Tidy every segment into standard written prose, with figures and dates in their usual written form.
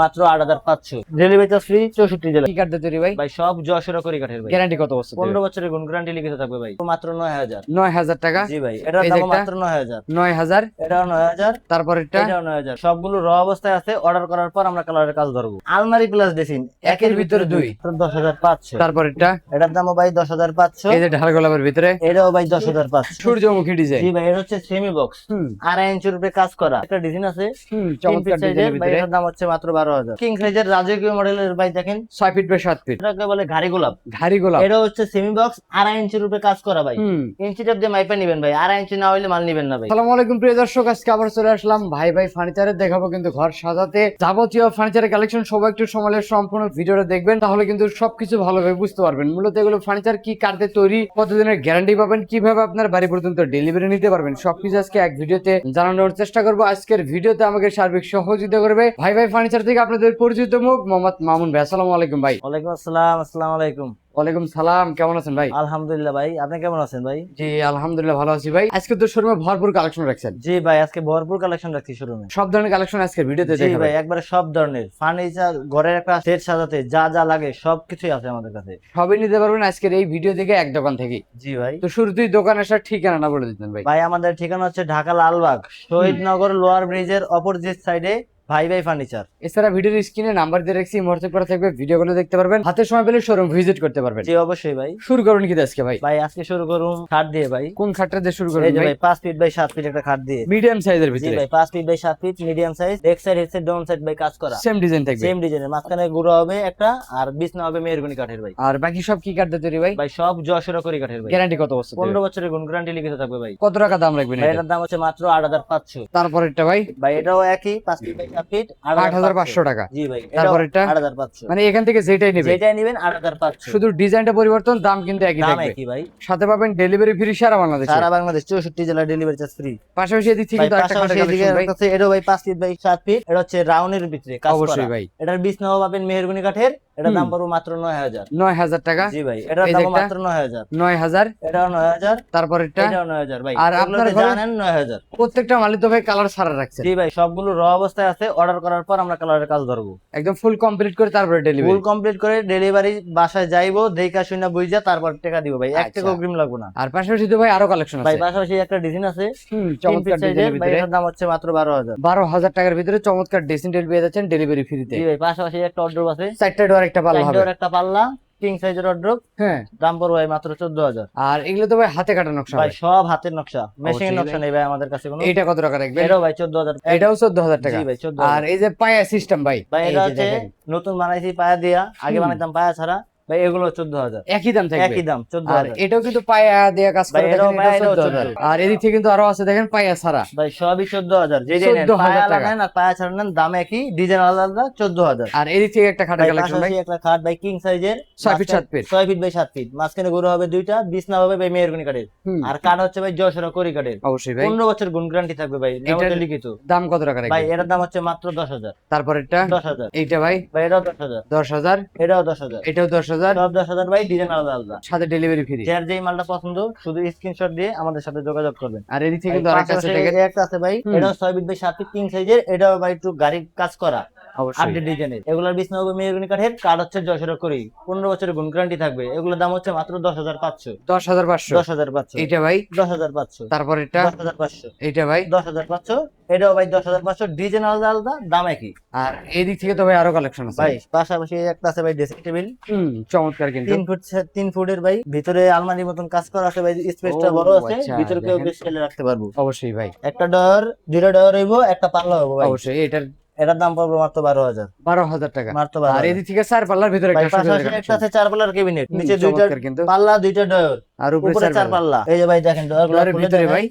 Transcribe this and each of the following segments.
মাত্র 8,500। Delivery charge free 64 জেলা। কি কাঠ দিয়ে তৈরি ভাই? ভাই সব যশোর করি কাঠের ভাই। গ্যারান্টি কত বছর? 15 বছরের গুণ গ্যারান্টি লিখিত থাকবে ভাই। মাত্র 9,000। 9,000 টাকা। জি ভাই, এটার এই যে দাম একটা মাত্র 9,000। 9,000। এটাও 9,000। তারপর এটা এটাও 9,000। সবগুলো র অবস্থায় আছে, অর্ডার করার পর আমরা কালারের কাজ ধরবো। আলমারি প্লাস ড্রেসিং একের ভিতরে দুই। 10,500। তারপর এটা এটার দামও ভাই 10,500। এই যে ঢাল গোলাপের ভিতরে এটাও ভাই 10,500। সূর্যমুখী ডিজাইন। জি ভাই, এটা হচ্ছে সেমি বক্স। 2.5 ইঞ্চির উপরে কাজ করা একটা ডিজাইন আছে। চমৎকার ডিজাইনের ভাই ভিতরে। এটার দাম হচ্ছে মাত্র 12,000। কিং সাইজের রাজকীয় মডেলের ভাই দেখেন 6 ফিট বাই 7 ফিট। এটাকে বলে ঘাড়ি গোলাপ। ঘাড়ি গোলাপ। এটা হচ্ছে সেমি বক্স 2.5 ইঞ্চির উপরে কাজ করা ভাই। ইঞ্চি টেপ দিয়ে মাইপা নিবেন ভাই, 2.5 ইঞ্চি না হইলে মাল নিবেন না ভাই। আসসালামু আলাইকুম প্রিয় দর্শক, আজকে আবার চলে আসলাম ভাই ভাই ফার্নিচারে। দেখাবো কিন্তু ঘর সাজাতে যাবতীয় ফার্নিচারের কালেকশন। সবাই একটু সময় সম্পূর্ণ ভিডিওটা দেখবেন, তাহলে কিন্তু সবকিছু ভালোভাবে বুঝতে পারবেন। মূলত এগুলো ফার্নিচার কি কাঠে তৈরি, কতদিনের গ্যারান্টি পাবেন, কিভাবে আপনার বাড়ি পর্যন্ত ডেলিভারি নিতে পারবেন, সবকিছু আজকে এক ভিডিওতে জানানোর চেষ্টা করবো। আজকের ভিডিওতে আমাকে সার্বিক সহযোগিতা করবে ভাই ভাই ফার্নিচার থেকে আপনাদের পরিচিত মুখ মোহাম্মদ মামুন ভাই। আসসালামু আলাইকুম ভাই। ওয়ালাইকুম আসসালাম। আসসালামু আলাইকুম। ওয়ালাইকুম সালাম, কেমন আছেন ভাই? আলহামদুলিল্লাহ ভাই, আপনি কেমন আছেন ভাই? জি আলহামদুলিল্লাহ ভালো আছি ভাই। আজকে তো শোরুমে ভরপুর কালেকশন রাখছেন। জি ভাই, আজকে ভরপুর কালেকশন রাখছি শোরুমে। সব ধরনের কালেকশন আজকে ভিডিওতে জি দেখাবো ভাই, একবারে সব ধরনের ফার্নিচার, ঘরের একটা সেট সাজাতে যা যা লাগে সবকিছুই আছে আমাদের কাছে। সবই নিতে পারবেন আজকের এই ভিডিও থেকে এক দোকান থেকে। জি ভাই। তো শুরুতেই দোকান আসার ঠিকানা না বলে দিতেন ভাই? ভাই আমাদের ঠিকানা হচ্ছে ঢাকা লালবাগ শহীদনগর লোয়ার ব্রিজের অপোজিট সাইডে ভাই ভাই ফার্নিচার। এছাড়া ভিডিওর স্ক্রিনে নাম্বার দিয়ে রাখছি, হোয়াটসঅ্যাপ করা থাকবে, ভিডিওগুলো দেখতে পারবেন, হাতে সময় পেলে শোরুম ভিজিট করতে পারবেন। জি অবশ্যই ভাই। শুরু করুন কি আজকে ভাই? ভাই আজকে শুরু করুন খাট দিয়ে ভাই। কোন খাটটা দিয়ে শুরু করুন এই যে ভাই? ভাই 5 ফিট বাই 7 ফিট একটা খাট দিয়ে। মিডিয়াম সাইজের জি ভিতরে। ভাই 5 feet by 7 feet medium size. এক side head side down side by কাজ করা। সেম ডিজাইন থাকবে। সেম ডিজাইনের, মাঝখানে গুঁড়ো হবে একটা, আর বিছনা হবে মেহরগনি কাঠের ভাই। আর বাকি সব কি কাঠ দিয়ে তৈরি ভাই? ভাই সব যশোর করি কাঠের ভাই। গ্যারান্টি কত বছর? 15 বছরের গুণ গ্যারান্টি লিখিত থাকবে ভাই। কত টাকা দাম রাখবেন ভাই এটা? এটার দাম হচ্ছে মাত্র 8,500। তারপর এটা ভাই ভাই এটাও একই 5 ফিট বাই 7 ফিট 8,500 টাকা। জি ভাই। তারপর এটা 8,500। মানে এখান থেকে যেটাই নেবেন, যেটাই নেবেন 8,500। শুধু ডিজাইনটা পরিবর্তন, দাম কিন্তু একই দাম থাকবে। একই ভাই। সাথে পাবেন ডেলিভারি ফ্রি সারা বাংলাদেশে। সারা বাংলাদেশ 64 জেলা ডেলিভারি চার্জ ফ্রি। পাশাপাশি এদিক থেকে ভাই তো একটা পাশাপাশি খাটের এদিকে কালেকশন ভাই। আছে, এটাও ভাই 5 ফিট বাই 7 ফিট। এটা হচ্ছে রাউন্ডের ভিতরে কাজ করা। অবশ্যই ভাই। এটার বিছনাও পাবেন মেহরগনি কাঠের। এটার দাম পড়বে মাত্র 9,000। 9,000 টাকা। জি ভাই, এটার এই যে দাম একটা মাত্র 9,000। 9,000। এটাও 9,000। তারপর এটা এটাও 9,000 ভাই। আর এগুলো আপনার তো ঘরে জানেন 9,000। প্রত্যেকটা মালিক তো ভাই কালার সারা রাখছেন। জি ভাই, সবগুলো র অবস্থায় আছে, অর্ডার করার পর আমরা কালারের কাজ ধরবো। একদম ফুল কমপ্লিট করে তারপরে ফুল ডেলিভারি। কমপ্লিট করে ডেলিভারি বাসায় যাইবো, দেখা শুনে বুঝা তারপর টাকা দিব ভাই। 1 আচ্ছা। টাকা অগ্রিম লাগবে না। আর পাশাপাশি তো ভাই আরো কালেকশন ভাই আছে। পাশাপাশি একটা ডিজাইন আছে চমৎকার ডিজাইনের ভাই, ভিতরে। এটার দাম হচ্ছে মাত্র 12,000। 12,000 টাকার ভিতরে চমৎকার ড্রেসিং টেবিল পেয়ে যাচ্ছেন ডেলিভারি ফ্রিতে। জি ভাই, পাশাপাশি একটা অর্ডার আছে, চারটা ডোর একটা পাল্লা হবে। একটা পাল্লা কিং সাইজের অর্ডার। হ্যাঁ। দাম পড়বে ভাই মাত্র 14,000। আর এগুলো তো ভাই হাতে কাটা নকশা ভাই ভাই। সব হাতের নকশা, মেশিং অবশ্যই নকশা ভাই। নেই ভাই আমাদের কাছে কোনো। এইটা কত টাকা রাখবেন? এটাও ভাই 14,000। এটাও 14,000 টাকা। জি ভাই 14,000। আর এই যে পায়া সিস্টেম ভাই, ভাই এই এটা যে হচ্ছে দেখেন নতুন বানাইছি পায়া দিয়া, আগে বানাইতাম পায়া ছাড়া। ভাই এগুলো 14,000। একই দাম থাকবে। একই দাম আর 14,000। এটাও কিন্তু পায়া দেয়া কাজ ভাই করে, এটাও দেখেন পায়া, এটাও এটাও 14,000। আর এদিক থেকে কিন্তু আরো আছে দেখেন পায়া ছাড়া। ভাই সবই 14,000। যে যে নেন 14,000 পায়া আলাদা টাকা। নেন আর পায়া ছাড়া নেন, দাম একই, ডিজাইন আলাদা আলাদা, 14,000। আর এদিক থেকে একটা খাটের ভাই কালেকশন ভাই। পাশাপাশি একটা খাট ভাই কিং সাইজের 6 feet 7 feet. 6 feet by 7 feet. মাঝখানে গুঁড়ো হবে দুইটা, বিছনা হবে ভাই মেহরগনি কাঠের। আর কাঠ হচ্ছে ভাই যশোর করি কাঠের। অবশ্যই ভাই। 15 বছর গুণ গ্যারান্টি থাকবে ভাই, নিয়মিত লিখিত। দাম কত টাকা ভাই রাখবেন? এটার দাম হচ্ছে মাত্র 10,000। তারপর এটা 10,000। এইটা ভাই ভাই এটাও 10,000। 10,000। এটাও 10,000। এটাও 10,000। সব 10,000 ভাই, ডিজাইন আলাদা আলাদা। সাথে ডেলিভারি ফ্রি। যার যেই মালটা পছন্দ শুধু স্ক্রিনশট দিয়ে আমাদের সাথে যোগাযোগ করবেন। আর এদিক থেকে ভাই কিন্তু আরেকটা আছে পাশাপাশি দেখেন। একটা আছে ভাই, এটাও 6 ফিট বাই 7 ফিট কিং সাইজের। এটাও ভাই একটু গাড়ির কাজ করা, অবশ্যই আপডেট ডিজাইনের। এগুলোর বিছনা হবে মেহগনি কাঠের, কাঠ হচ্ছে যশোর করি। 15 বছরের গুণ গ্যারান্টি থাকবে। এগুলোর দাম হচ্ছে মাত্র 10,500। 10,500। 10,500। এইটা ভাই 10,500। তারপর এটা 10,500। এইটা ভাই 10,500। এটাও ভাই 10,500, ডিজাইন আলাদা আলাদা, দাম একই। আর এদিক থেকে তো ভাই আরো কালেকশন আছে ভাই পাশাপাশি একটা আছে ভাই ড্রেসিং টেবিল। চমৎকার কিন্তু 3 ফুটের ভাই, ভিতরে আলমারির মতন কাজ করা আছে ভাই, স্পেসটা বড় আছে, আচ্ছা, ভিতরে কেউ দেখেন। বেশি ফেলে রাখতে পারবো। অবশ্যই ভাই। একটা ডর, দুইটা ডর হইব, একটা পাল্লা হইব ভাই। অবশ্যই এটার এটার দাম পড়বে মাত্র 12,000। 12,000 টাকা। মাত্র আর 12,000। এদিক থেকে 4 পাল্লার ভিতরে ভাই একটা সুন্দর পাশাপাশি একটা কালেকশন। আছে 4 পাল্লার ক্যাবিনেট, নিচে দুইটা চমৎকার কিন্তু। পাল্লা, দুইটা ডর, আর উপরে উপরে 4 পাল্লা। এই যে ভাই দেখেন ডরগুলো ডোরের খুলে ভিতরে দেখেন। ভাই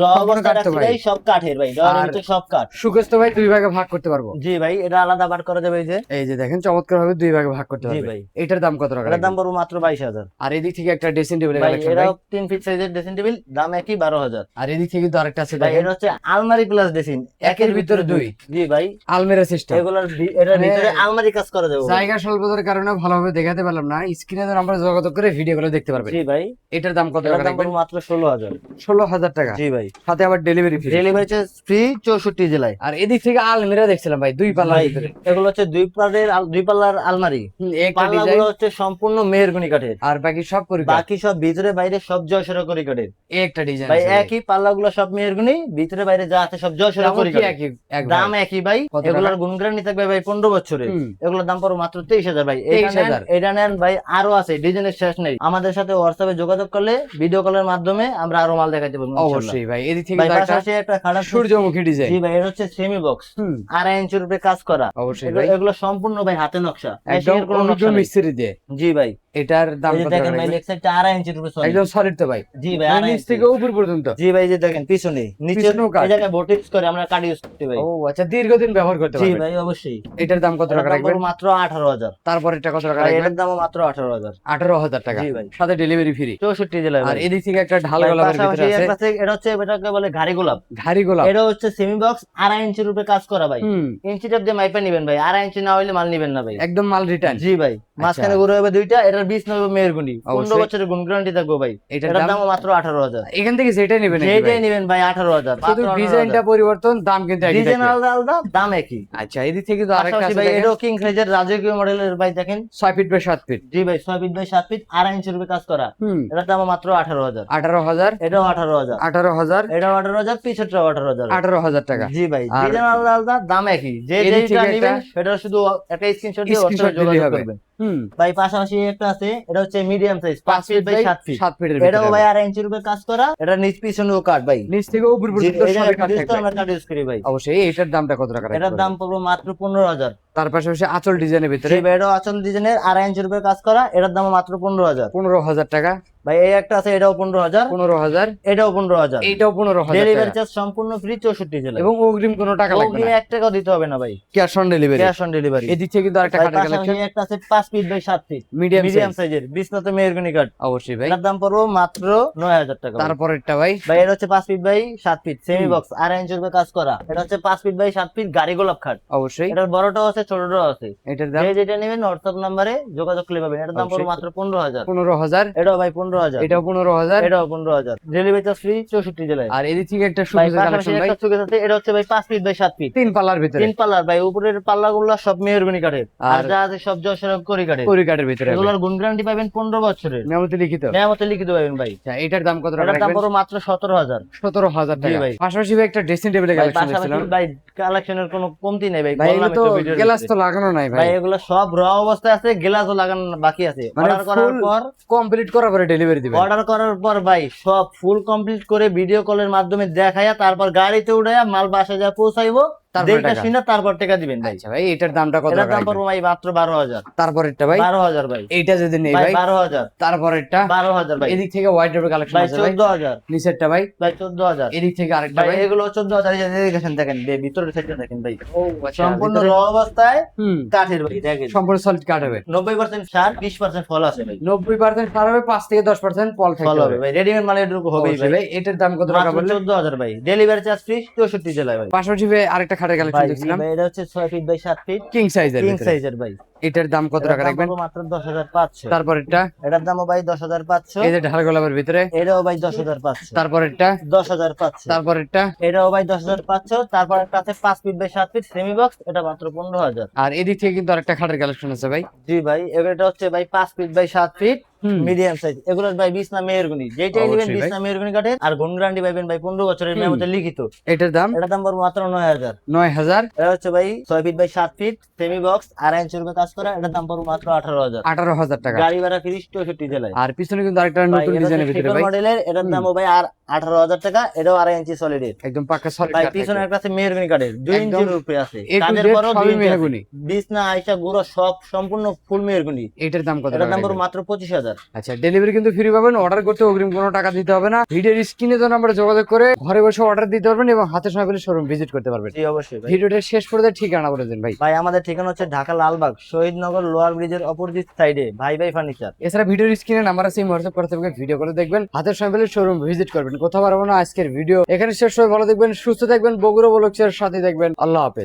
র সম্পূর্ণ অবস্থা কাঠ তো রাখছি ভাই। ভাই, সব কাঠের ভাই, ডরের আর ভিতরে সব কাঠ। সুকেশ তো ভাই দুই ভাগে ভাগ করতে পারবো। জি ভাই, এটা আলাদা বার করা যাবে। এই যে দেখেন চমৎকার ভাবে দুই ভাগে ভাগ করতে জি পারবে। ভাই। এটার দাম কত টাকা? এটার দাম পড়বে মাত্র 22,000। আর এদিক থেকে একটা ড্রেসিং টেবিলের ভাই কালেকশন ভাই। এটাও 3 ফিট সাইজের ড্রেসিং টেবিল, দাম একই 12,000। আর এদিক থেকে কিন্তু আরেকটা আছে ভাই দেখেন, এটা হচ্ছে আলমারি প্লাস ড্রেসিং, একের ভিতরে দুই। জি ভাই, আলমিরা সিস্টেম। এগুলোর এটার ভিতরে আলমারি কাজ করা যাবে ভাই। জায়গা স্বল্পতার কারণে ভালোভাবে দেখাতে পারলাম না, স্ক্রিনে আমরা যোগাযোগ করে ভিডিওগুলো দেখতে পারবেন। জি ভাই, এটার দাম কত এটার টাকা দাম রাখবেন? পড়বে মাত্র 16,000। 16,000 টাকা। জি ভাই। ভাই, সাথে আবার delivery free. Delivery charge free 64 জেলায়। আর এদিক থেকে আলমিরা দেখছিলাম ভাই, 2 পাল্লার ভাই ভিতরে। এগুলো হচ্ছে দুই পাল্লার আলমারি। একটা পাল্লাগুলো ডিজাইন, হচ্ছে সম্পূর্ণ মেহরগনি কাঠের, আর বাকি সব করি বাকি সব ভিতরে বাইরে সব যশোরা করি কাঠের। একটা ডিজাইন ভাই একই পাল্লাগুলো সব মেহরগনি, ভিতরে বাইরে যা আছে সব যশোরা করি কাঠের। একই এক দাম একই ভাই। কত এগুলোর গুণগ্রান্টি থাকবে ভাই 15 বছরের। হুম। এগুলোর দাম পড়বে মাত্র 23,000 ভাই। 23,000 এটা নেন ভাই, আরো আছে, ডিজাইনের শেষ নেই। আমাদের সাথে হোয়াটসঅ্যাপে যোগাযোগ করলে ভিডিও কলের মাধ্যমে আমরা আরো মাল দেখাইতে পারবো ইনশাআল্লাহ। অবশ্যই ভাই। এদিক থেকে ভাই তো একটা পাশাপাশি একটা খারাপ সূর্যমুখী ডিজাইন। জি ভাই, এটা হচ্ছে সেমি বক্স, 2.5 ইঞ্চির উপরে কাজ করা। অবশ্যই এগুলো- ভাই, এগুলো সম্পূর্ণ ভাই হাতে নকশা, একদম মেশিনের কোনো নকশা অভিজ্ঞ নেই। মিস্ত্রি দিয়ে। জি ভাই, এটার দাম এই যে কত দেখেন টাকা ভাই, রাখবেন? লেগ সাইডটা 2.5 ইঞ্চির উপরে solid। একদম সলিড তো ভাই, জি ভাই, 2.5 নিচ ইঞ্চি। থেকে উপর পর্যন্ত। জি ভাই, যে দেখেন পিছনে নিচে পিছনেও কাজ। এই জায়গায় ভোটিক্স করে আমরা কাট ইউজ করতে ভাই। ও আচ্ছা, দীর্ঘদিন ব্যবহার করতে জি পারবেন। ভাই অবশ্যই। এটার দাম কত এটার টাকা দাম রাখবেন? পড়বে মাত্র 18,000। তারপর এটা কত টাকা ভাই রাখবেন? এটার দামও মাত্র 18,000। 18,000 টাকা, জি ভাই। সাথে ডেলিভারি ফ্রি। 64 জেলায় আর ভাই। এদিক থেকে একটা ঢাল ভাই গোলাপের ভিতরে পাশাপাশি আছে, একটা আছে, এটা হচ্ছে, এটাকে বলে ঘাড়ি গোলাপ। ঘাড়ি গোলাপ। এটা হচ্ছে সেমি বক্স, 2.5 ইঞ্চির উপরে কাজ করা ভাই। হুম, ইঞ্চি টেপ দিয়ে মাইপা নিবেন ভাই, 2.5 ইঞ্চি না হইলে মাল নিবেন না ভাই। একদম মাল রিটার্ন। জি ভাই, মাঝখানে ঘুরে হবে দুইটা, এটার 20 নয় মেহেরগুনি, 15 অবশ্যই। বছরের গুণ গ্যারান্টি থাকবে ভাই। এটার এটার দাম দামও মাত্র 18,000। এখান থেকে যেটাই নেবেন নাকি ভাই? যেটাই নিবেন ভাই 18,000। শুধু ডিজাইনটা পরিবর্তন, দাম কিন্তু একই ডিজাইন থাকবে। আলাদা আলাদা, দাম একই। আচ্ছা, এদিক থেকে তো আরেকটা পাশাপাশি আছে ভাই, দেখেন, এটাও কিং সাইজের রাজকীয় মডেলের ভাই, দেখেন 6 ফিট বাই 7 ফিট। জি ভাই, 6 ফিট বাই 7 ফিট, 2.5 ইঞ্চির উপরে কাজ করা। হুম, এটার দাম মাত্র 18,000। 18,000, এটাও 18,000। 18,000, এটাও 18,000, পিছটাও 18,000। 18,000 টাকা। জি ভাই, আর ডিজাইন আলাদা আলাদা, দাম একই। যে এদিক থেকে যেটা একটা নিবেন সেটা শুধু একটা স্ক্রিনশট দিয়ে স্ক্রিনশট WhatsApp-এ দিলেই যোগাযোগ হবে। করবেন। হুম, ভাই পাশাপাশি একটা আছে, এটা হচ্ছে medium size, 5 feet by 7 feet. 7 ফিটের এটাও ভিতরে ভাই হবে। 2.5 ইঞ্চির উপরে কাজ করা। এটা নিচ পিছনেও কাট ভাই। নিচ থেকে উপর জি, পর্যন্ত এই সবই জায়গায় কাট কাট থাকবে। আমরা কাট ইউজ করি ভাই। অবশ্যই। এটার দামটা কত টাকা এটার রাখবেন? দাম পড়বে মাত্র 15,000। তার পাশাপাশি আঁচল ডিজাইনের ভিতরে জি ভাই, এটাও আচল ডিজাইনের 2.5 ইঞ্চির উপরে কাজ করা। এটার দাম মাত্র 15,000। 15,000 টাকা। ভাই এই একটা আছে, এটাও 15,000। 15,000, এটাও 15,000। এইটাও 15,000 ডেলিভারি টাকা। চার্জ সম্পূর্ণ ফ্রি 64 জেলায়। এবং অগ্রিম কোনো টাকা লাগবে অগ্রিম না, 1 টাকাও দিতে হবে না ভাই। Cash on delivery. Cash on delivery. এদিক থেকে কিন্তু আরেকটা কাঠের পাশাপাশি কালেকশন, একটা আছে 5 feet by 7 feet, medium medium size. সাইজের বিছনাতে মেহরগনি কাঠ। অবশ্যই ভাই। এটার দাম পড়বে মাত্র 9,000 টাকা ভাই। তারপরেরটা ভাই, ভাই এটা হচ্ছে 5 feet by 7 feet semi hmm. Box, 2.5 ইঞ্চির উপরে কাজ করা। এটা হচ্ছে 5 ফিট বাই 7 ফিট গাড়ি গোলাপ খাট। অবশ্যই। এটার বড়টাও আছে, ছোটটাও আছে। এটার দাম যে যেটা নেবেন হোয়াটসঅ্যাপ নাম্বারে যোগাযোগ করলে পাবেন। এটার দাম পড়বে অবশ্যই। মাত্র 15,000। 15,000, এটাও ভাই 15,000। এটাও 15,000। এটাও 15,000। ডেলিভারি চার্জ ফ্রি 64 জেলায়। আর এদিক থেকে একটা ভাই সুবিধা পাশাপাশি কালেকশন ভাই, একটা চোখের সাথে, এটা হচ্ছে ভাই 5 ফিট বাই 7 ফিট, 3 পাল্লার ভিতরে, 3 পাল্লার ভাই। উপরের পাল্লাগুলো সব মেহরগনি কাঠের, আর আর যা আছে সব যশোর করি কাঠের। কড়ি কাঠের ভিতরে হবে। এগুলোর গুণ গ্যারান্টি পাবেন 15 বছরের। মেমোতে লিখিত। মেয়ামতে লিখিত পাবেন ভাই। আচ্ছা, এটার দাম কত টাকা এটার দাম রাখবেন? পড়বে মাত্র 17,000। 17,000 জি টাকা। ভাই। পাশাপাশি ভাই একটা ড্রেসিং টেবিলের ভাই কালেকশন পাশাপাশি দেখছিলাম ভাই কালেকশনের কোনো কমতি নেই ভাই। ভাই। বললাম এগুলো তো একটু ভিডিওর গ্লাস ভিতরে। তো লাগানো নাই ভাই ভাই, এগুলো সব র অবস্থায় আছে, গ্লাসও লাগানো বাকি আছে। মানে অর্ডার করার full পর, কমপ্লিট করার পরে ডেলিভারি দিবেন। অর্ডার করার পর ভাই সব ফুল কমপ্লিট করে ভিডিও কলের মাধ্যমে দেখায়া, তারপর গাড়িতে উঠায়া মাল বাসায় যা পৌঁছাইবো, তারপর দেখে টাকা। শুনে তারপর টাকা দিবেন ভাই। আচ্ছা ভাই, এটার দামটা কত এটার টাকা দাম রাখবেন? পড়বো ভাই মাত্র 12,000। তারপরেরটা ভাই, 12,000 ভাই। এইটা যদি নেই ভাই ভাই, 12,000। তারপরেরটা 12,000 ভাই। এদিক থেকে হোয়াইট ড্রপের কালেকশন ভাই আছে ভাই, 14,000। নিচেরটা ভাই, ভাই 14,000। এদিক থেকে আরেকটা ভাই ভাই। এগুলো 14,000। এই যে দেখেন, দেখেন ভিতরের সাইডটা দেখেন ভাই, ও আচ্ছা, সম্পূর্ণ ভিতরে- র অবস্থায় হুম, কাঠের ভাই। দেখেন সম্পূর্ণ সলিড কাট হবে। 90% সার, 20% ফল আছে ভাই। 90% সার হবে, 5 থেকে 10% পল ফল থাকতে হবে হবে। ভাই, রেডিমেড মালের এটুকু হবেই অবশ্যই ভাই। ভাই। এটার দাম কত টাকা মাত্র বললেন? 14,000 ভাই। ডেলিভারি চার্জ ফ্রি 64 জেলায় ভাই। পাশাপাশি ভাই আরেকটা খাটের কালেকশন ভাই জি দেখছিলাম, ভাই, এটা হচ্ছে 6 ফিট বাই 7 ফিট কিং সাইজের কিং ভিতরে। সাইজের ভাই। এটার দাম কত এটার টাকা দাম রাখবেন? পড়বে মাত্র 10,500। তারপরেরটা এটার দামও ভাই 10,500। এই যে ঢাল গোলাপের ভিতরে, এটাও ভাই 10,500। তারপরেরটা, 10,500। তারপরেরটা। এটাও ভাই 10,500। তারপর একটা আছে 5 feet by 7 feet semi box, এটা মাত্র 15,000। আর এদিক থেকে কিন্তু আরেকটা খাটের কালেকশন আছে ভাই। জি ভাই, এটা হচ্ছে ভাই 5 feet by 7 feet hmm, medium size. এগুলোর ভাই বিছনা মেহরগনি, যেটাই নেবেন অবশ্যই ভাই। বিছনা মেহরগনি কাঠের। আর গুণ গ্যারান্টি পাবেন ভাই 15 বছরের হুম। মেয়ামতে লিখিত। এটার দাম এটার দাম পড়বে মাত্র 9,000। 9,000, এটা হচ্ছে ভাই 6 feet by 7 feet semi box, 2.5 ইঞ্চির উপরে কাজ করা। এটার দাম পড়বে মাত্র 18,000। 18,000 টাকা। গাড়ি ভাড়া ফ্রি 64 জেলায়। আর পিছনে কিন্তু আরেকটা ভাই নতুন এটা ডিজাইনের হচ্ছে ভিতরে ট্রিপল ভাই, মডেলের, এটার হুম। দামও ভাই আর 18,000 টাকা। এটাও 2.5 ইঞ্চি সলিডের একদম পাক্কা সলিড ভাই। কাট। পিছনে একটা আছে মেহরগনি কাঠের, 2 একদম ইঞ্চির উপরে আছে। A to কাজের Z পরও 2 সবই ইঞ্চি আছে। মেহগনি। বিছনা আইসা গুঁড়ো সব সম্পূর্ণ ফুল মেহরগনি। এটার দাম কত এটার টাকা দাম পড়বে রাখবেন? মাত্র 25,000। আচ্ছা, ডেলিভারি কিন্তু ফ্রি পাবেন। অর্ডার করতে অগ্রিম কোনো টাকা দিতে হবে না। ভিডিওর স্ক্রিনে তো নাম্বারে যোগাযোগ করে ঘরে বসে অর্ডার দিতে পারবেন এবং হাতে সময় পেলে শোরুম ভিজিট করতে পারবেন। জি অবশ্যই ভাই। ভিডিওটা শেষ করে দিয়ে ঠিকানা বলে দেন ভাই। ভাই আমাদের ঠিকানা হচ্ছে ঢাকা লালবাগ শহীদনগর লোয়ার ব্রিজের অপোজিট সাইডে ভাই ভাই ফার্নিচার। এছাড়া ভিডিওর স্ক্রিনে নাম্বার আছে, হোয়াটসঅ্যাপ করতে পারবেন, ভিডিও করে দেখবেন, হাতের সময় পেলে শোরুম ভিজিট করবেন। কোথাও পারবো না। আজকের ভিডিও এখানে শেষ, সবাই ভালো দেখবেন, সুস্থ থাকবেন, বগুড়া ব্লগসের সাথে দেখবেন। আল্লাহ হাফেজ।